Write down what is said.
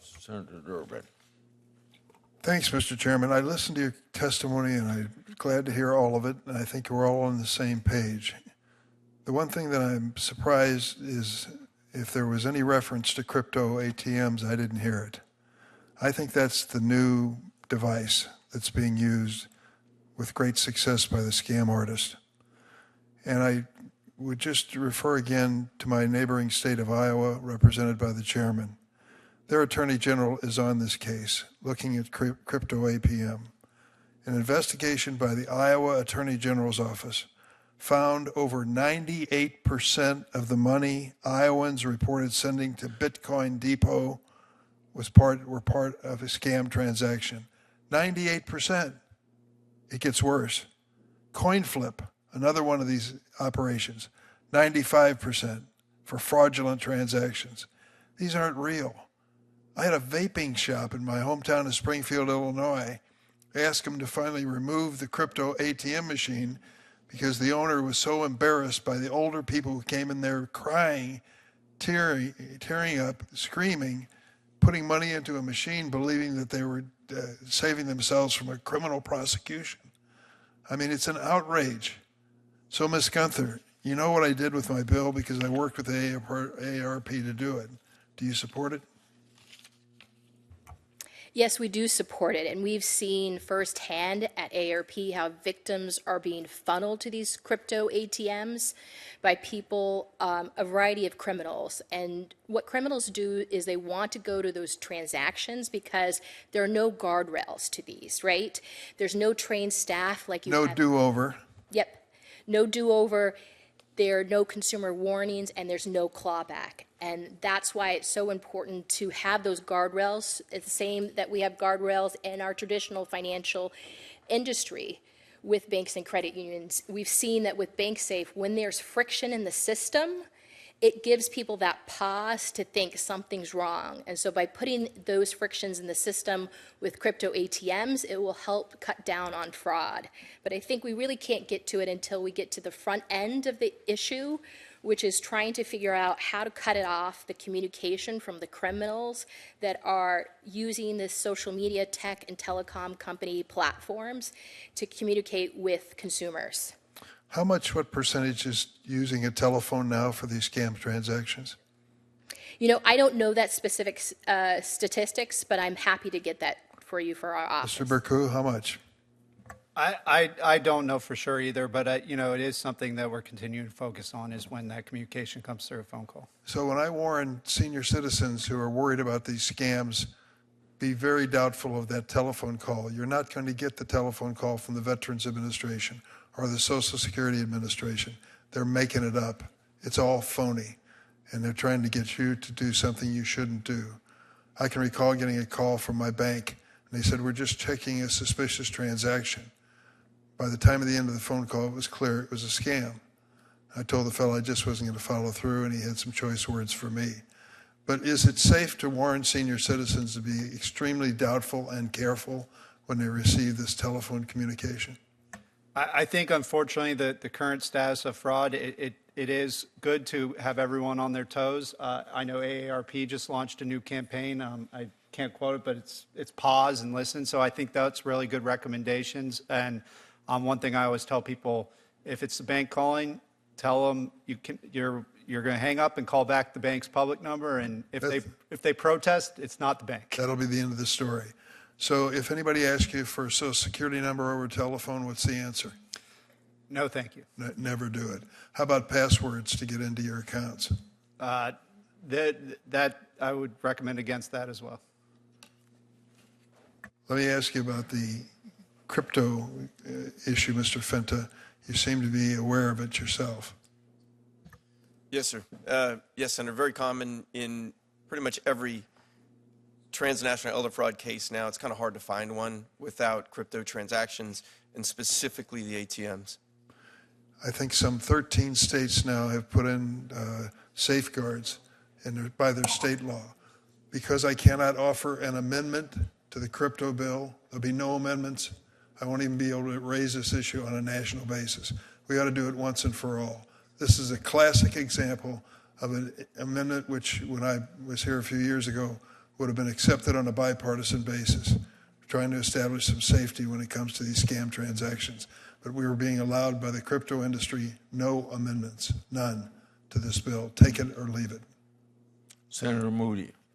Senator Durbin. Thanks, Mr. Chairman. I listened to your testimony, and I'm glad to hear all of it, and I think we're all on the same page. The one thing that I'm surprised is if there was any reference to crypto ATMs, I didn't hear it. I think that's the new device that's being used with great success by the scam artist. And I would just refer again to my neighboring state of Iowa, represented by the chairman. Their attorney general is on this case, looking at crypto APM. An investigation by the Iowa Attorney General's office found over 98% of the money Iowans reported sending to Bitcoin Depot were part of a scam transaction. 98%. It gets worse. CoinFlip, another one of these operations, 95% for fraudulent transactions. These aren't real. I had a vaping shop in my hometown of Springfield, Illinois. I asked them to finally remove the crypto ATM machine because the owner was so embarrassed by the older people who came in there crying, tearing up, screaming, putting money into a machine, believing that they were saving themselves from a criminal prosecution. I mean, it's an outrage. So, Ms. Gunther, you know what I did with my bill because I worked with AARP to do it. Do you support it? Yes, we do support it, and we've seen firsthand at AARP how victims are being funneled to these crypto ATMs by people, a variety of criminals. And what criminals do is they want to go to those transactions because there are no guardrails to these, right? There's no trained staff like you have. No do-over. Yep, no do-over. There are no consumer warnings, and there's no clawback. And that's why it's so important to have those guardrails. It's the same that we have guardrails in our traditional financial industry with banks and credit unions. We've seen that with BankSafe, when there's friction in the system, it gives people that pause to think something's wrong. And so by putting those frictions in the system with crypto ATMs, it will help cut down on fraud. But I think we really can't get to it until we get to the front end of the issue, which is trying to figure out how to cut it off, the communication from the criminals that are using this social media tech and telecom company platforms to communicate with consumers. What percentage is using a telephone now for these scam transactions? You know, I don't know that specific statistics, but I'm happy to get that for you for our office. Mr. Berku, how much? I don't know for sure either, but you know, it is something that we're continuing to focus on is when that communication comes through a phone call. So when I warn senior citizens who are worried about these scams, be very doubtful of that telephone call. You're not going to get the telephone call from the Veterans Administration or the Social Security Administration. They're making it up. It's all phony, and they're trying to get you to do something you shouldn't do. I can recall getting a call from my bank, and they said, we're just checking a suspicious transaction. By the time of the end of the phone call, it was clear it was a scam. I told the fellow I just wasn't going to follow through, and he had some choice words for me. But is it safe to warn senior citizens to be extremely doubtful and careful when they receive this telephone communication? I think, unfortunately, the current status of fraud, it is good to have everyone on their toes. I know AARP just launched a new campaign. I can't quote it, but it's pause and listen. So I think that's really good recommendations. And one thing I always tell people, if it's the bank calling, tell them you're going to hang up and call back the bank's public number. And if they protest, it's not the bank. That'll be the end of the story. So if anybody asks you for a Social Security number over telephone, what's the answer? No, thank you. Never do it. How about passwords to get into your accounts? That I would recommend against that as well. Let me ask you about the crypto issue, Mr. Fenta. You seem to be aware of it yourself. Yes, sir. Yes, Senator. Very common in pretty much every transnational elder fraud case now. It's kind of hard to find one without crypto transactions, and specifically the ATMs. I think some 13 states now have put in safeguards by their state law. Because I cannot offer an amendment to the crypto bill, there'll be no amendments. I won't even be able to raise this issue on a national basis. We ought to do it once and for all. This is a classic example of an amendment which, when I was here a few years ago, would have been accepted on a bipartisan basis, trying to establish some safety when it comes to these scam transactions. But we were being allowed by the crypto industry no amendments, none, to this bill. Take it or leave it. Senator Moody.